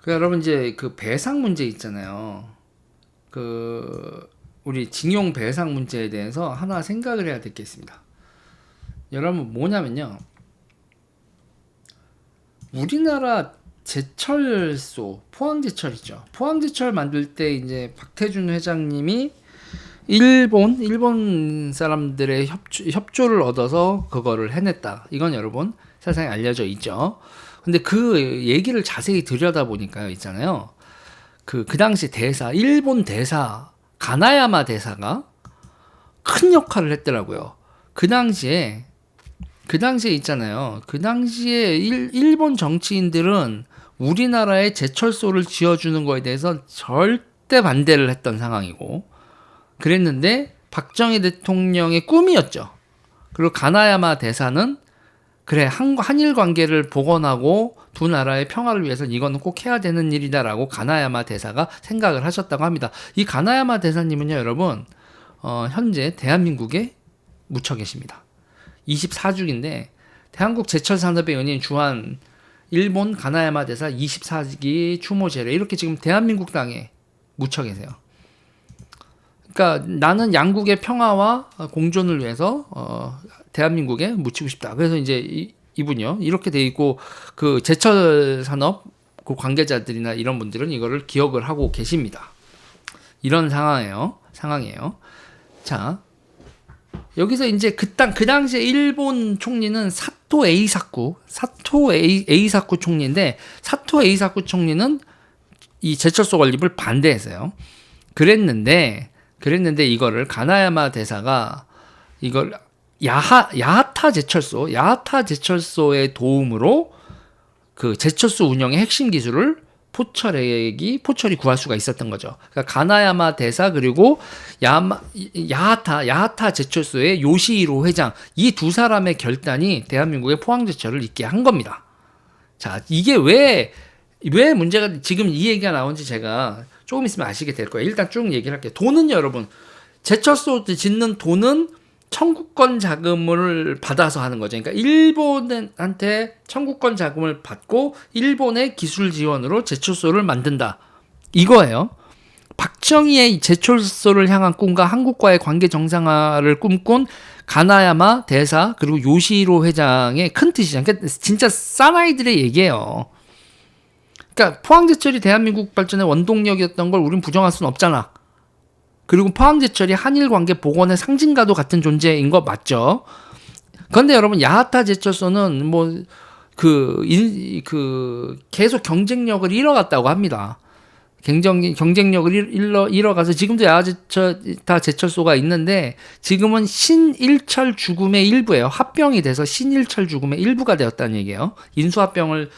여러분 이제 그 배상 문제 있잖아요. 우리 징용 배상 문제에 대해서 하나 생각을 해야 되겠습니다. 여러분 뭐냐면요. 우리나라 제철소, 포항제철이죠. 포항제철 만들 때 이제 박태준 회장님이 일본 사람들의 협조를 얻어서 그거를 해냈다. 이건 여러분 세상에 알려져 있죠. 근데 그 얘기를 자세히 들여다보니까요, 있잖아요. 그 당시 대사, 일본 대사, 가나야마 대사가 큰 역할을 했더라고요. 그 당시에 있잖아요. 그 당시에 일본 정치인들은 우리나라에 제철소를 지어주는 거에 대해서 절대 반대를 했던 상황이고, 그랬는데 박정희 대통령의 꿈이었죠. 그리고 가나야마 대사는 그래, 한일 관계를 복원하고 두 나라의 평화를 위해서 이거는 꼭 해야 되는 일이다라고 가나야마 대사가 생각을 하셨다고 합니다. 이 가나야마 대사님은요, 여러분, 현재 대한민국에 묻혀 계십니다. 24주기인데 대한민국 제철산업의 연인 주한 일본 가나야마 대사 24기 추모 제례 이렇게 지금 대한민국 땅에 묻혀 계세요. 그러니까 나는 양국의 평화와 공존을 위해서 대한민국에 묻히고 싶다. 그래서 이제 이분이요 이렇게 돼 있고 그 제철 산업 그 관계자들이나 이런 분들은 이거를 기억을 하고 계십니다. 이런 상황이에요. 자, 여기서 이제 그 당시에 일본 총리는 사토 에이사쿠 총리인데 사토 에이사쿠 총리는 이 제철소 건립을 반대했어요. 그랬는데 이거를 가나야마 대사가 이걸 야하타 제철소의 도움으로 그 제철소 운영의 핵심 기술을 포철이 구할 수가 있었던 거죠. 그러니까 가나야마 대사 그리고 야하타 제철소의 요시히로 회장 이 두 사람의 결단이 대한민국의 포항제철을 있게 한 겁니다. 자, 이게 왜 문제가 지금 이 얘기가 나온지 제가 조금 있으면 아시게 될 거예요. 일단 쭉 얘기를 할게요. 돈은요, 여러분. 제철소 짓는 돈은 청구권 자금을 받아서 하는 거죠. 그러니까 일본한테 청구권 자금을 받고 일본의 기술 지원으로 제철소를 만든다. 이거예요. 박정희의 제철소를 향한 꿈과 한국과의 관계 정상화를 꿈꾼 가나야마 대사 그리고 요시히로 회장의 큰 뜻이죠. 그러니까 진짜 사나이들의 얘기예요. 그러니까 포항제철이 대한민국 발전의 원동력이었던 걸 우린 부정할 수는 없잖아. 그리고 포항제철이 한일 관계 복원의 상징과도 같은 존재인 거 맞죠? 그런데 여러분 야하타 제철소는 계속 경쟁력을 잃어갔다고 합니다. 경쟁력을 잃어가서 지금도 야하타 제철소가 있는데 지금은 신일철 죽음의 일부예요. 합병이 돼서 신일철 죽음의 일부가 되었다는 얘기예요. 인수합병을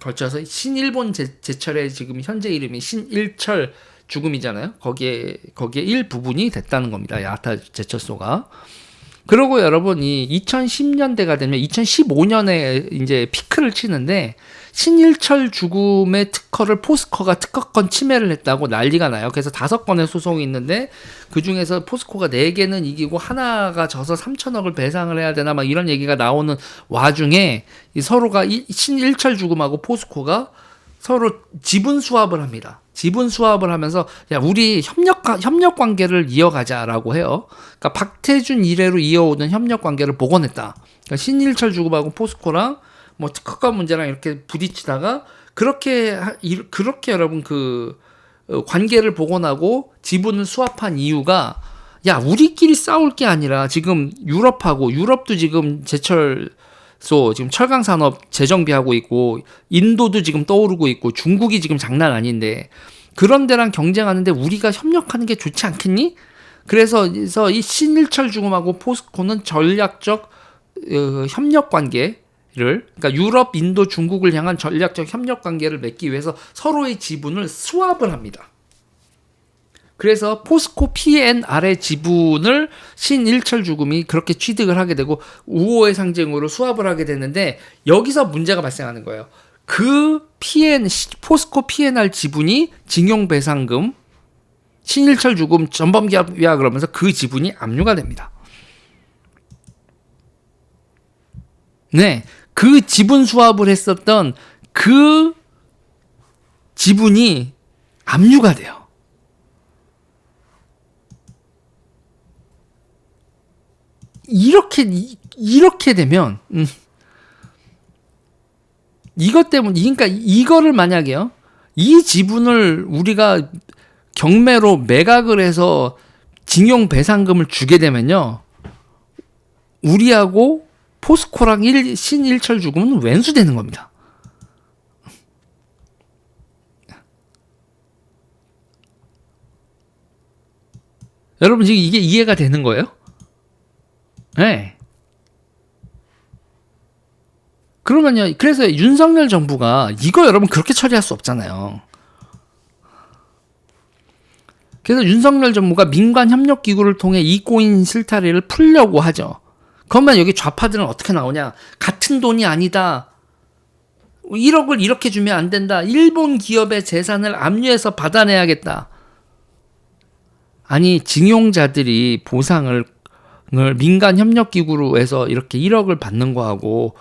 걸쳐서 신일본 제철의 지금 현재 이름이 신일철 죽음이잖아요. 거기에 일부분이 됐다는 겁니다. 야하타 제철소가. 그리고 여러분 이 2010년대가 되면 2015년에 이제 피크를 치는데 신일철 죽음의 특허를 포스코가 특허권 침해를 했다고 난리가 나요. 그래서 5건의 소송이 있는데 그 중에서 포스코가 4개는 이기고 하나가 져서 3천억을 배상을 해야 되나 막 이런 얘기가 나오는 와중에 서로가 신일철 죽음하고 포스코가 서로 지분 수합을 합니다. 지분 수합을 하면서 야 우리 협력 관계를 이어가자라고 해요. 그러니까 박태준 이래로 이어오던 협력 관계를 복원했다. 그러니까 신일철 주급하고 포스코랑 뭐 특허권 문제랑 이렇게 부딪히다가 그렇게 여러분 관계를 복원하고 지분을 수합한 이유가 야 우리끼리 싸울 게 아니라 지금 유럽도 지금 지금 철강 산업 재정비하고 있고 인도도 지금 떠오르고 있고 중국이 지금 장난 아닌데 그런 데랑 경쟁하는데 우리가 협력하는 게 좋지 않겠니? 그래서 이 신일철 죽음하고 포스코는 전략적 협력 관계를 그러니까 유럽, 인도, 중국을 향한 전략적 협력 관계를 맺기 위해서 서로의 지분을 수합을 합니다. 그래서 포스코 P&R의 지분을 신일철 죽음이 그렇게 취득을 하게 되고 우호의 상징으로 수합을 하게 되는데 여기서 문제가 발생하는 거예요. 포스코 P&R 지분이 징용배상금 신일철 죽음 전범기업이야 그러면서 그 지분이 압류가 됩니다. 네, 그 지분 수합을 했었던 그 지분이 압류가 돼요. 이렇게 되면 이것 때문에, 그러니까 이거를 만약에요, 이 지분을 우리가 경매로 매각을 해서 징용 배상금을 주게 되면요, 우리하고 포스코랑 신일철 죽으면 왼수되는 겁니다. 여러분 지금 이게 이해가 되는 거예요? 네. 그러면요, 그래서 윤석열 정부가 이거 여러분 그렇게 처리할 수 없잖아요. 그래서 윤석열 정부가 민관 협력 기구를 통해 이꼬인 실타래를 풀려고 하죠. 그러면 여기 좌파들은 어떻게 나오냐? 같은 돈이 아니다. 1억을 이렇게 주면 안 된다. 일본 기업의 재산을 압류해서 받아내야겠다. 아니, 징용자들이 보상을 민간 협력 기구로 해서 이렇게 1억을 받는 거하고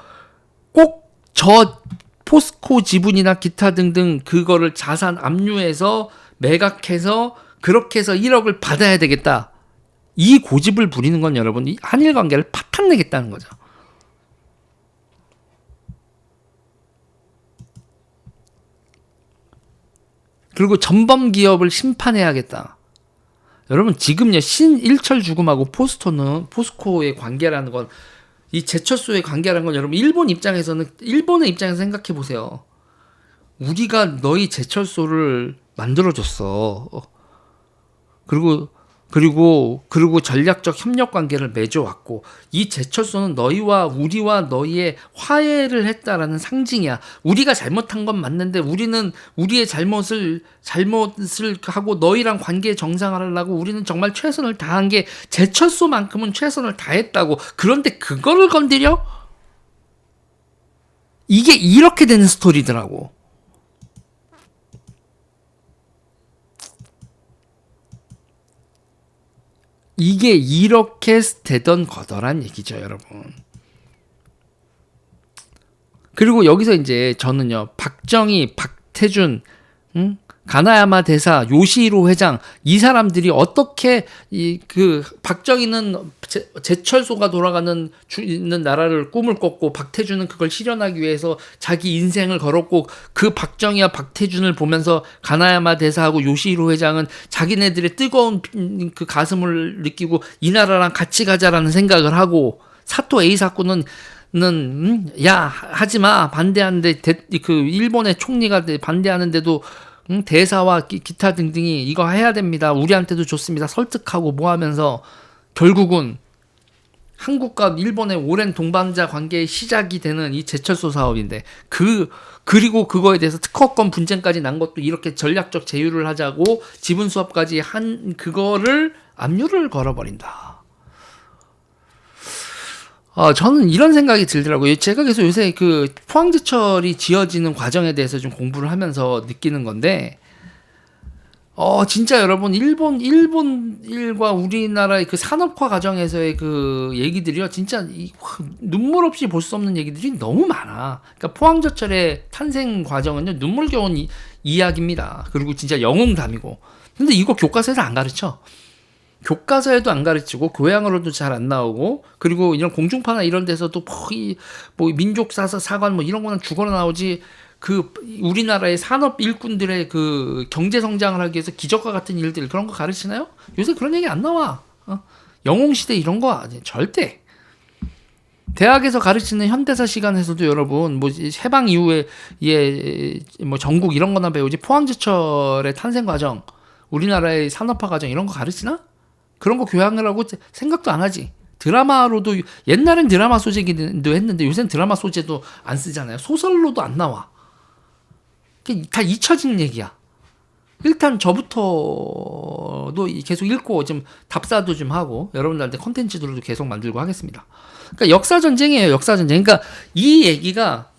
꼭 저 포스코 지분이나 기타 등등 그거를 자산 압류해서 매각해서 그렇게 해서 1억을 받아야 되겠다. 이 고집을 부리는 건 여러분, 이 한일 관계를 파탄내겠다는 거죠. 그리고 전범 기업을 심판해야겠다. 여러분 지금요, 신일철 죽음하고 포스코의 관계라는 건, 이 제철소의 관계라는 건 여러분 일본의 입장에서 생각해 보세요. 우리가 너희 제철소를 만들어줬어. 그리고 전략적 협력 관계를 맺어왔고, 이 제철소는 우리와 너희의 화해를 했다라는 상징이야. 우리가 잘못한 건 맞는데 우리는 우리의 잘못을 하고 너희랑 관계 정상화하려고 우리는 정말 최선을 다한 게 제철소만큼은 최선을 다했다고. 그런데 그거를 건드려? 이게 이렇게 되는 스토리더라고. 이게 이렇게 되던 거더란 얘기죠, 여러분. 그리고 여기서 이제 저는요, 박정희, 박태준, 가나야마 대사, 요시히로 회장, 이 사람들이 어떻게 박정희는 제철소가 돌아가는 있는 나라를 꿈을 꿨고, 박태준은 그걸 실현하기 위해서 자기 인생을 걸었고, 그 박정희와 박태준을 보면서 가나야마 대사하고 요시히로 회장은 자기네들의 뜨거운 그 가슴을 느끼고 이 나라랑 같이 가자라는 생각을 하고, 사토 에이사쿠는 야 하지마 반대하는데 그 일본의 총리가 반대하는데도 대사와 기타 등등이 이거 해야 됩니다. 우리한테도 좋습니다. 설득하고 뭐 하면서 결국은 한국과 일본의 오랜 동반자 관계의 시작이 되는 이 제철소 사업인데, 그리고 그거에 대해서 특허권 분쟁까지 난 것도 이렇게 전략적 제휴를 하자고 지분 수합까지 한 그거를 압류를 걸어버린다. 저는 이런 생각이 들더라고요. 제가 계속 요새 그 포항제철이 지어지는 과정에 대해서 좀 공부를 하면서 느끼는 건데, 진짜 여러분, 일과 우리나라의 그 산업화 과정에서의 그 얘기들이요, 진짜 눈물 없이 볼 수 없는 얘기들이 너무 많아. 그러니까 포항제철의 탄생 과정은요, 눈물겨운 이야기입니다. 그리고 진짜 영웅담이고. 근데 이거 교과서에서 안 가르쳐. 교과서에도 안 가르치고 교양으로도 잘 안 나오고, 그리고 이런 공중파나 이런 데서도 뭐 민족사관 뭐 이런 거는 죽어나 나오지, 그 우리나라의 산업 일꾼들의 그 경제 성장을 하기 위해서 기적과 같은 일들, 그런 거 가르치나요? 요새 그런 얘기 안 나와. 영웅시대 이런 거 절대. 대학에서 가르치는 현대사 시간에서도 여러분, 뭐 해방 이후에 뭐 전국 이런 거나 배우지, 포항제철의 탄생 과정, 우리나라의 산업화 과정 이런 거 가르치나? 그런 거 교양을 하고 생각도 안 하지. 드라마로도, 옛날엔 드라마 소재기도 했는데 요새는 드라마 소재도 안 쓰잖아요. 소설로도 안 나와. 다 잊혀진 얘기야. 일단 저부터도 계속 읽고 좀 답사도 좀 하고 여러분들한테 콘텐츠들도 계속 만들고 하겠습니다. 그러니까 역사전쟁이에요. 역사전쟁. 그러니까 이 얘기가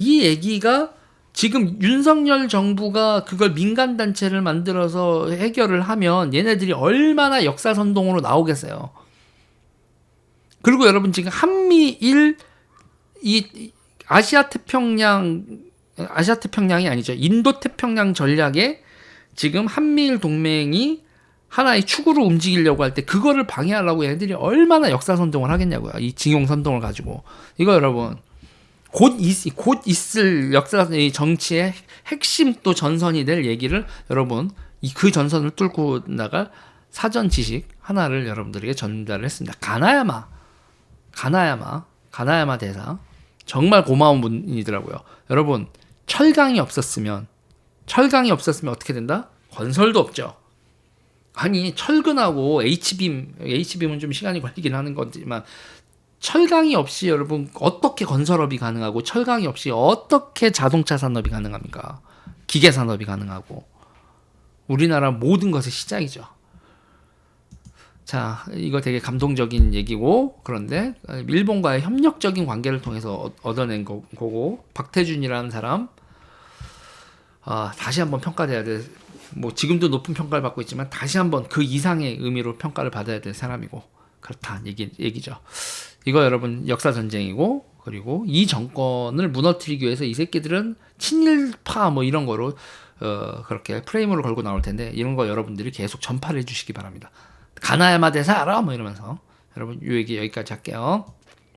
지금 윤석열 정부가 그걸 민간단체를 만들어서 해결을 하면 얘네들이 얼마나 역사선동으로 나오겠어요. 그리고 여러분 지금 한미일 이 아시아 태평양 아시아 태평양이 아니죠. 인도 태평양 전략에 지금 한미일 동맹이 하나의 축으로 움직이려고 할 때 그거를 방해하려고 얘네들이 얼마나 역사 선동을 하겠냐고요. 이 징용 선동을 가지고. 이거 여러분 곧 있을 역사 정치의 핵심 또 전선이 될 얘기를 여러분 그 전선을 뚫고 나갈 사전 지식 하나를 여러분들에게 전달을 했습니다. 가나야마 대사 정말 고마운 분이더라고요. 여러분 철강이 없었으면 어떻게 된다? 건설도 없죠. 아니 철근하고 H빔은 좀 시간이 걸리긴 하는 거지만 철강이 없이 여러분 어떻게 건설업이 가능하고 철강이 없이 어떻게 자동차 산업이 가능합니까? 기계 산업이 가능하고 우리나라 모든 것의 시작이죠. 자, 이거 되게 감동적인 얘기고 그런데 일본과의 협력적인 관계를 통해서 얻어낸 거고 박태준이라는 사람 다시 한번 평가돼야 돼. 뭐 지금도 높은 평가를 받고 있지만 다시 한번 그 이상의 의미로 평가를 받아야 될 사람이고 그렇다는 얘기죠. 이거 여러분 역사 전쟁이고 그리고 이 정권을 무너뜨리기 위해서 이 새끼들은 친일파 뭐 이런 거로 그렇게 프레임으로 걸고 나올 텐데 이런 거 여러분들이 계속 전파를 해주시기 바랍니다. 가나야마 대사 알아? 뭐 이러면서 여러분 이 얘기 여기까지 할게요.